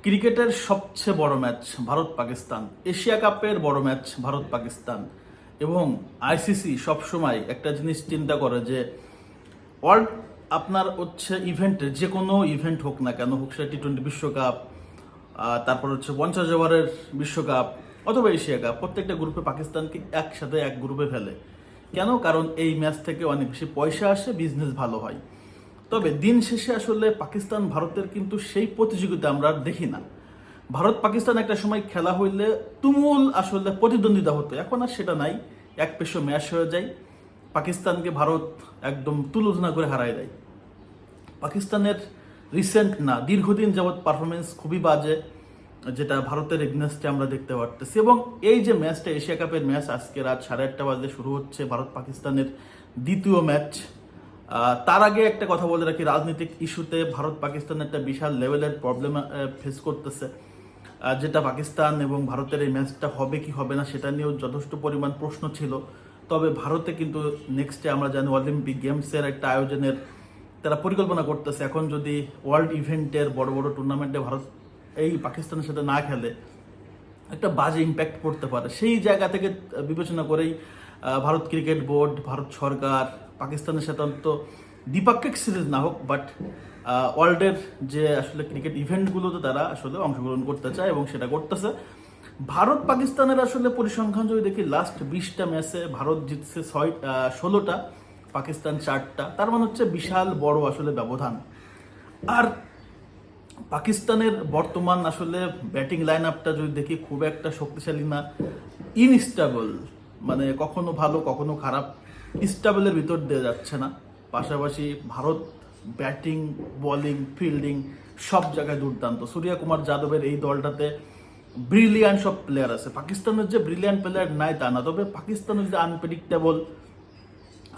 ক্রিকেটের সবচেয়ে বড় ম্যাচ ভারত পাকিস্তান, এশিয়া কাপের বড় ম্যাচ ভারত পাকিস্তান এবং আইসিসি সবসময় একটা জিনিস চিন্তা করে যে ওয়ার্ল্ড আপনার হচ্ছে ইভেন্টে যে কোনো ইভেন্ট হোক না কেন, হোক সেটা টি-20 বিশ্বকাপ, তারপর হচ্ছে 50 ওভারের বিশ্বকাপ অথবা এশিয়া কাপ, প্রত্যেকটা গ্রুপে পাকিস্তানকে একসাথে এক গ্রুপে ফেলে। কেন? কারণ এই ম্যাচ থেকে অনেক বেশি পয়সা আসে, বিজনেস ভালো হয়। তবে দিন শেষে আসলে পাকিস্তান ভারতের কিন্তু সেই প্রতিযোগিতা আমরা আর দেখি না। ভারত পাকিস্তান একটা সময় খেলা হইলে তুমুল আসলে প্রতিদ্বন্দ্বিতা হতো, এখন আর সেটা নাই। এক পেশো ম্যাচ হয়ে যায়, পাকিস্তানকে ভারত একদম তুলনা করে হারায় দেয়। পাকিস্তানের রিসেন্ট না দীর্ঘদিন যাবৎ পারফরমেন্স খুবই বাজে, যেটা ভারতের এগনেস্টে আমরা দেখতে পারতেছি। এবং এই যে ম্যাচটা, এশিয়া কাপের ম্যাচ, আজকে রাত 8:30 বাজে শুরু হচ্ছে ভারত পাকিস্তানের দ্বিতীয় ম্যাচ। তার আগে একটা কথা বলে রাখি, রাজনৈতিক ইস্যুতে ভারত পাকিস্তান একটা বিশাল লেভেলের প্রবলেম ফেস করতেছে, যেটা পাকিস্তান এবং ভারতের এই ম্যাচটা হবে কি হবে না সেটা নিয়েও যথেষ্ট পরিমাণ প্রশ্ন ছিল। তবে ভারতে কিন্তু নেক্সটে আমরা জানি অলিম্পিক গেমসের একটা আয়োজনের তারা পরিকল্পনা করতেছে। এখন যদি ওয়ার্ল্ড ইভেন্টের বড় বড় টুর্নামেন্টে ভারত এই পাকিস্তানের সাথে না খেলে একটা বাজে ইম্প্যাক্ট পড়তে পারে। সেই জায়গা থেকে বিবেচনা করেই ভারত ক্রিকেট বোর্ড, ভারত সরকার পাকিস্তানের সাথে অন্তত দ্বিপাক্ষিক সিরিজ না হোক, বাট ওয়ার্ল্ডের যে আসলে ক্রিকেট ইভেন্টগুলোতে তারা আসলে অংশগ্রহণ করতে চায় এবং সেটা করতেছে। ভারত পাকিস্তানের আসলে পরিসংখ্যান যদি দেখি, লাস্ট 20টা ম্যাচে ভারত জিতছে 16টা, পাকিস্তান 4টা। তার মানে হচ্ছে বিশাল বড় আসলে ব্যবধান। আর পাকিস্তানের বর্তমান আসলে ব্যাটিং লাইন আপটা যদি দেখি, খুব একটা শক্তিশালী না, ইনস্টেবল, মানে কখনো ভালো কখনো খারাপ, স্টেবলের ভিতর দিয়ে যাচ্ছে না। পাশাপাশি ভারত ব্যাটিং, বোলিং, ফিল্ডিং সব জায়গায় দুর্দান্ত। সূর্য কুমার যাদবের এই দলটাতে ব্রিলিয়ান্ট সব প্লেয়ার আছে। পাকিস্তানের যে ব্রিলিয়ান্ট প্লেয়ার নাই তা না, তবে পাকিস্তানের যে আনপ্রেডিক্টেবল।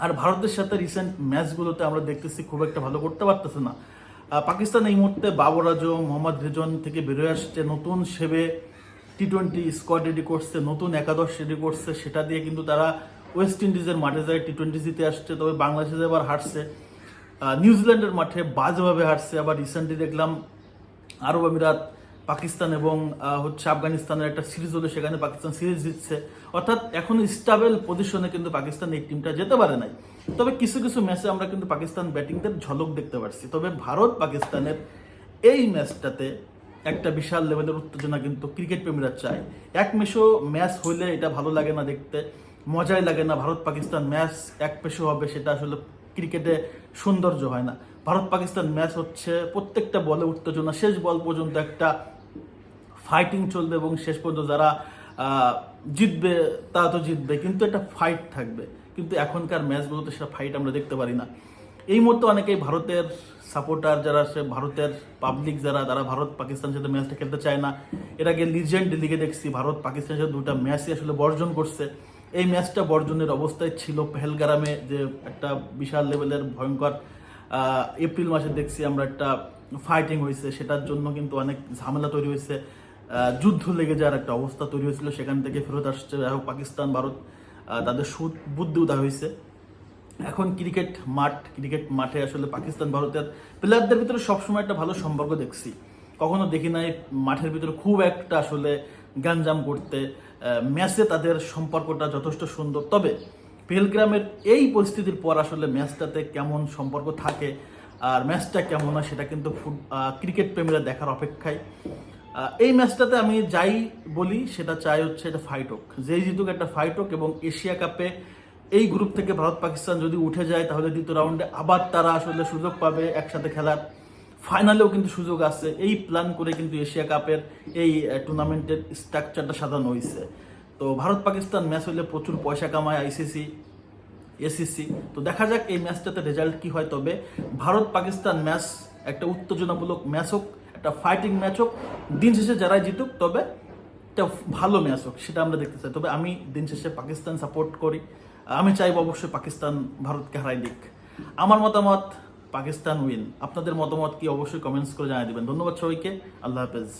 আর ভারতের সাথে রিসেন্ট ম্যাচগুলোতে আমরা দেখতেছি খুব একটা ভালো করতে পারতেছে না। পাকিস্তান এই মুহূর্তে বাবর আজম, মোহাম্মদ রিজন থেকে বেরোয় আসছে, নতুন সেবে টি-20 স্কোয়াড রেডি করছে, নতুন একাদশ রেডি করছে। সেটা দিয়ে কিন্তু তারা ওয়েস্ট ইন্ডিজের মাঠে যায় টি-20 জিতে আসছে। তবে বাংলাদেশে এবার হারছে, নিউজিল্যান্ডের মাঠে বাজেভাবে হারছে। আবার রিসেন্টলি দেখলাম আরব আমিরাত, পাকিস্তান এবং হচ্ছে আফগানিস্তানের একটা সিরিজ হলো, সেখানে পাকিস্তান সিরিজ জিতছে। অর্থাৎ এখন স্টেবল পজিশনে কিন্তু পাকিস্তান এই টিমটা যেতে পারে নাই। তবে কিছু কিছু ম্যাচে আমরা কিন্তু পাকিস্তান ব্যাটিংদের ঝলক দেখতে পারছি। তবে ভারত পাকিস্তানের এই ম্যাচটাতে একটা বিশাল লেভেলের উত্তেজনা কিন্তু ক্রিকেট প্রেমীরা চায়। এক মেশো ম্যাচ হইলে এটা ভালো লাগে না দেখতে, মজাই লাগে না। ভারত পাকিস্তান ম্যাচ এক পেশো হবে, সেটা আসলে ক্রিকেটে সৌন্দর্য হয় না। ভারত পাকিস্তান ম্যাচ হচ্ছে প্রত্যেকটা বলে উত্তেজনা, শেষ বল পর্যন্ত একটা ফাইটিং চলবে এবং শেষ পর্যন্ত যারা জিতবে তারা তো জিতবে, কিন্তু একটা ফাইট থাকবে। কিন্তু এখনকার ম্যাচগুলোতে সেটা ফাইট আমরা দেখতে পারি না। এই মুহূর্তে অনেকেই ভারতের সাপোর্টার যারা আছে, ভারতের পাবলিক যারা, তারা ভারত পাকিস্তানের সাথে ম্যাচটা খেলতে চায় না। এর আগে লিজেন্ড লিগে দেখছি ভারত পাকিস্তানের সাথে 2টা ম্যাচই আসলে বর্জন করছে। এই ম্যাচটা বর্জনের অবস্থায় ছিল পেহেলগামে, যে একটা বিশাল লেভেলের ভয়ঙ্কর এপ্রিল মাসে দেখছি আমরা একটা ফাইটিং হয়েছে, সেটার জন্য কিন্তু অনেক ঝামেলা তৈরি হয়েছে, যুদ্ধ লেগে যাওয়ার একটা অবস্থা তৈরি হয়েছিল। সেখান থেকে ফেরত আসছে পাকিস্তান, ভারত তাদের বুদ্ধি উদয় হয়েছে। এখন ক্রিকেট মাঠে আসলে পাকিস্তান ভারতের প্লেয়ারদের ভিতরে সবসময় একটা ভালো সম্পর্ক দেখছি, কখনো দেখি নাই মাঠের ভিতরে খুব একটা আসলে গাঞ্জাম করতে। ম্যাচে তাদের সম্পর্কটা যথেষ্ট সুন্দর। তবে পেহেলগ্রামের এই পরিস্থিতির পর আসলে ম্যাচটাতে কেমন সম্পর্ক থাকে আর ম্যাচটা কেমন হয়, সেটা কিন্তু ক্রিকেট প্রেমীরা দেখার অপেক্ষায়। এই ম্যাচটাতে আমি যাই বলি সেটা চাই হচ্ছে এটা ফাইট হোক, যেই জিতুক একটা ফাইট হোক। এবং এশিয়া কাপে এই গ্রুপ থেকে ভারত পাকিস্তান যদি উঠে যায়, তাহলে দ্বিতীয় রাউন্ডে আবার তারা আসলে সুযোগ পাবে একসাথে খেলার, ফাইনালেও কিন্তু সুযোগ আছে। এই প্ল্যান করে কিন্তু এশিয়া কাপের এই টুর্নামেন্টের স্ট্রাকচারটা সাজানো হয়েছে। তো ভারত পাকিস্তান ম্যাচ হলে প্রচুর পয়সা কামায় আইসিসি, এসিসি। তো দেখা যাক এই ম্যাচটাতে রেজাল্ট কি হয়। তবে ভারত পাকিস্তান ম্যাচ একটা উত্তেজনামূলক ম্যাচ হোক, একটা ফাইটিং ম্যাচ হোক, দিন শেষে যারাই জিতুক, তবে একটা ভালো ম্যাচ হোক, সেটা আমরা দেখতে চাই। তবে আমি দিন শেষে পাকিস্তান সাপোর্ট করি, আমি চাইব অবশ্যই পাকিস্তান ভারতকে হারাই দিক। আমার মতামত পাকিস্তান উইন। আপনাদের মতামত কি অবশ্যই কমেন্টস করে জানিয়ে দিবেন। ধন্যবাদ সবাইকে, আল্লাহ হাফেজ।